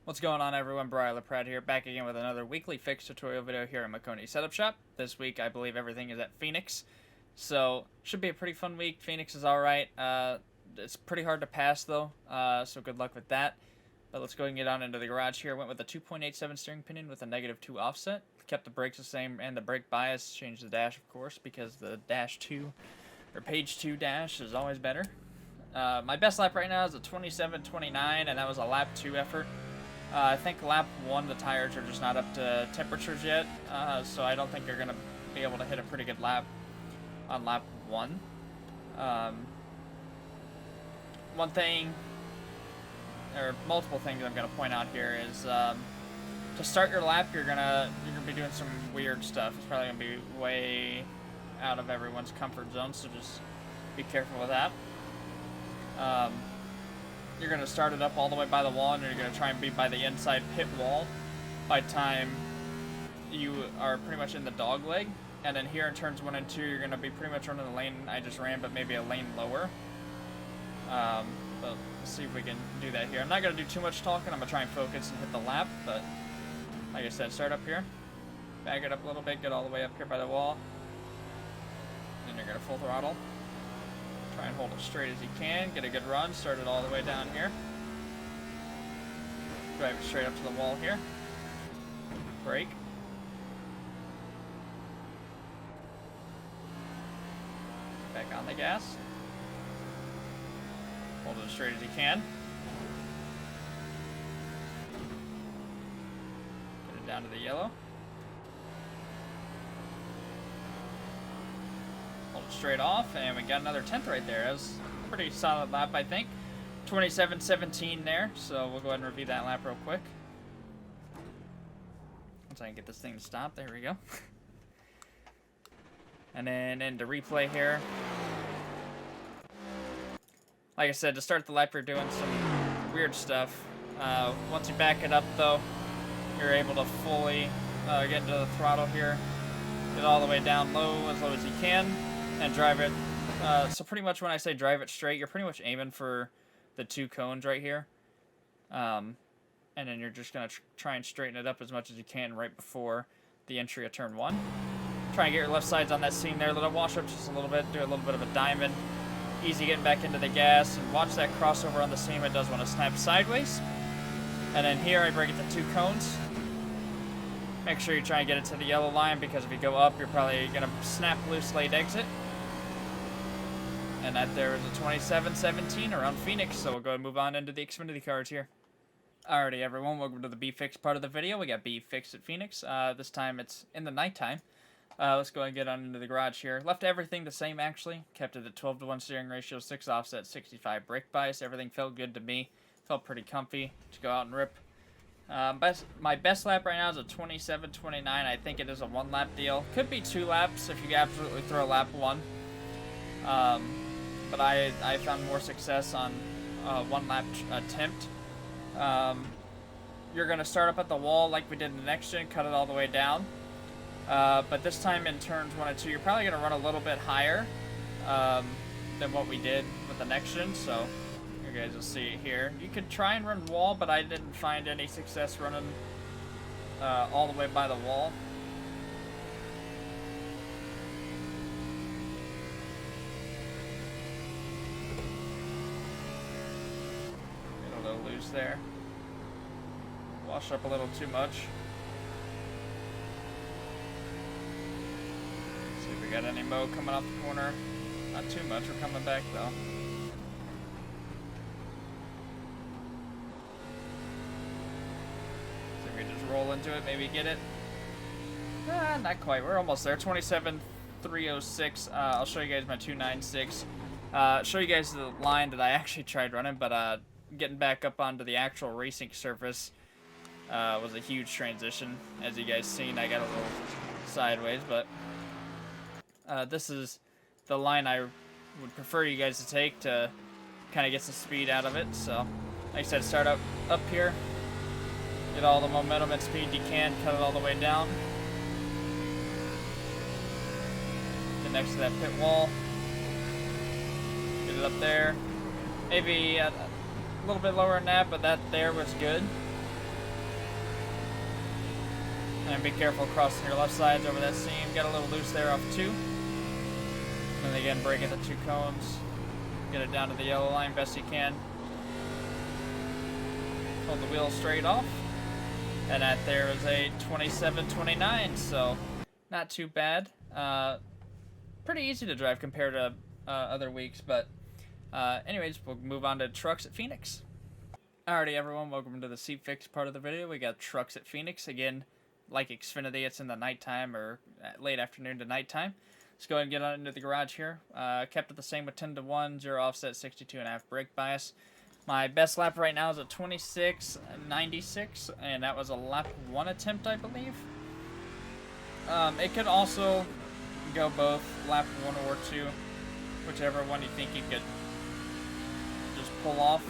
What's going on, everyone? Briar LaPradd here, back again with another weekly fix tutorial video here at Maconi Setup Shop. This week, I believe everything is at Phoenix, so should be a pretty fun week. Phoenix is alright. It's pretty hard to pass, though, so good luck with that. But let's go and get on into the garage here. Went with a 2.87 steering pinion with a -2 offset. Kept the brakes the same and the brake bias. Changed the dash, of course, because the dash 2, or page 2 dash is always better. My best lap right now is a 27:29, and that was a lap 2 effort. I think lap 1, the tires are just not up to temperatures yet, so I don't think you're going to be able to hit a pretty good lap on lap 1. One thing, or multiple things I'm going to point out here is, to start your lap, you're gonna be doing some weird stuff. It's probably going to be way out of everyone's comfort zone, so just be careful with that. You're going to start it up all the way by the wall, and you're going to try and be by the inside pit wall by the time you are pretty much in the dog leg. And then here in turns 1 and 2, you're going to be pretty much running the lane I just ran, but maybe a lane lower. But let's see if we can do that here. I'm not going to do too much talking. I'm going to try and focus and hit the lap, but like I said, start up here. Back it up a little bit, get all the way up here by the wall. And you're going to full throttle. Try and hold it straight as you can. Get a good run. Start it all the way down here. Drive it straight up to the wall here. Brake. Back on the gas. Hold it as straight as you can. Get it down to the yellow. Hold it straight off, and we got another 10th right there. That was a pretty solid lap, I think. 27:17 there, so we'll go ahead and review that lap real quick. Once I can get this thing to stop, there we go. And then into replay here. Like I said, to start the lap, you're doing some weird stuff. Once you back it up, though, you're able to fully get into the throttle here. Get all the way down low as you can. And drive it, so pretty much when I say drive it straight, you're pretty much aiming for the 2 cones right here. And then you're just going to try and straighten it up as much as you can right before the entry of turn 1. Try and get your left sides on that seam there, let it wash up just a little bit, do a little bit of a diamond. Easy getting back into the gas, and watch that crossover on the seam, it does want to snap sideways. And then here I break it to 2 cones. Make sure you try and get it to the yellow line, because if you go up, you're probably going to snap loose late exit. And that there is a 27:17 around Phoenix, so we'll go ahead and move on into the Xfinity cards here. Alrighty, everyone, welcome to the B-Fix part of the video. We got B-Fix at Phoenix. This time it's in the nighttime. Let's go ahead and get on into the garage here. Left everything the same, actually. Kept it at 12:1 steering ratio, 6 offset, 65 brake bias. Everything felt good to me. Felt pretty comfy to go out and rip. My best lap right now is a 27:29. I think it is a 1-lap deal. Could be 2 laps if you absolutely throw lap 1. But I found more success on 1-lap attempt. You're going to start up at the wall like we did in the next gen, cut it all the way down. But this time in turns 1 and 2, you're probably going to run a little bit higher than what we did with the next gen, so you guys will see it here. You could try and run wall, but I didn't find any success running all the way by the wall. Get a little loose there. Wash up a little too much. See if we got any mow coming off the corner. Not too much. We're coming back though. Just roll into it, maybe get it. Not quite. We're almost there. 27:306. I'll show you guys my 296. Show you guys the line that I actually tried running, but getting back up onto the actual racing surface was a huge transition. As you guys seen, I got a little sideways, but this is the line I would prefer you guys to take to kind of get some speed out of it. So, like I said, start up here. Get all the momentum and speed you can, cut it all the way down. Get next to that pit wall. Get it up there. Maybe a little bit lower than that, but that there was good. And be careful crossing your left sides over that seam. Get a little loose there off 2. And again, break at the 2 cones. Get it down to the yellow line best you can. Hold the wheel straight off. And that there is a 27-29, so not too bad. Pretty easy to drive compared to other weeks, but anyways, we'll move on to trucks at Phoenix. Alrighty, everyone, welcome to the Seat Fix part of the video. We got trucks at Phoenix. Again, like Xfinity, it's in the nighttime or late afternoon to nighttime. Let's go ahead and get on into the garage here. Kept it the same with 10-1, 0 offset, 62.5 brake bias. My best lap right now is a 26.96, and that was a lap 1 attempt, I believe. It could also go both lap 1 or 2, whichever one you think you could just pull off.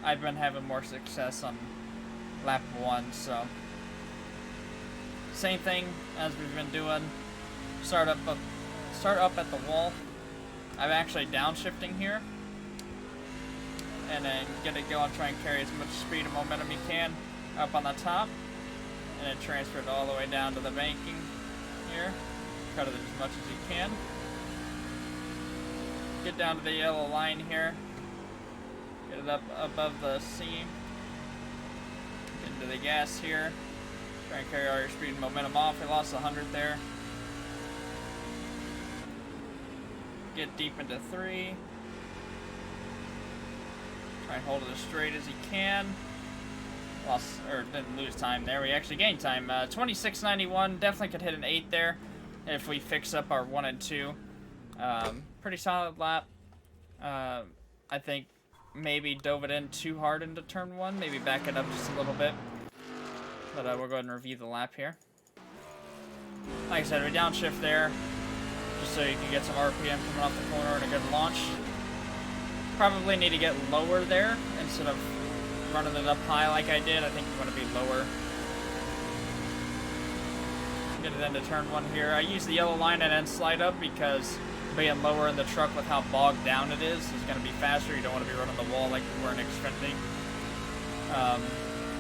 I've been having more success on lap 1, so same thing as we've been doing. Start up at the wall. I'm actually downshifting here, and then get it going. Try and carry as much speed and momentum you can up on the top, and then transfer it all the way down to the banking here. Cut it as much as you can. Get down to the yellow line here. Get it up above the seam. Into the gas here. Try and carry all your speed and momentum off. We lost 100 there. Get deep into 3. Try and hold it as straight as you can. Didn't lose time there. We actually gained time. 26.91. Definitely could hit an 8 there if we fix up our 1 and 2. Pretty solid lap. I think maybe dove it in too hard into turn 1. Maybe back it up just a little bit. But we'll go ahead and review the lap here. Like I said, we downshift there, just so you can get some RPM coming off the corner and a good launch. Probably need to get lower there instead of running it up high like I did. I think you want to be lower. Get it into turn 1 here. I use the yellow line and then slide up because being lower in the truck with how bogged down it is going to be faster. You don't want to be running the wall like we were in Xfinity.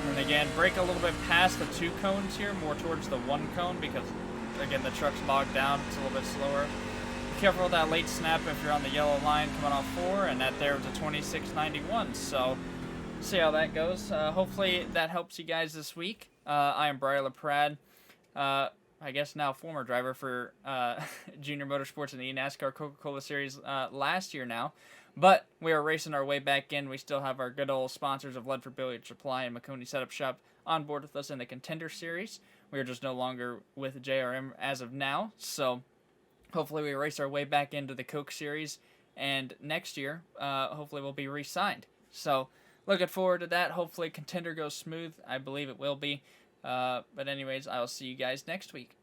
And again, brake a little bit past the 2 cones here, more towards the 1 cone because, again, the truck's bogged down. It's a little bit slower. Be careful with that late snap if you're on the yellow line coming off 4, and that there was a 26.91. So, see how that goes. Hopefully that helps you guys this week. I am Briar LaPradd. I guess now former driver for Junior Motorsports in the eNASCAR Coca Cola Series last year now. But we are racing our way back in. We still have our good old sponsors of Ledford Billiard Supply and Maconi Setup Shop on board with us in the Contender Series. We are just no longer with JRM as of now. So hopefully we race our way back into the Coke Series. And next year, hopefully we'll be re-signed. So looking forward to that. Hopefully Contender goes smooth. I believe it will be. But anyways, I will see you guys next week.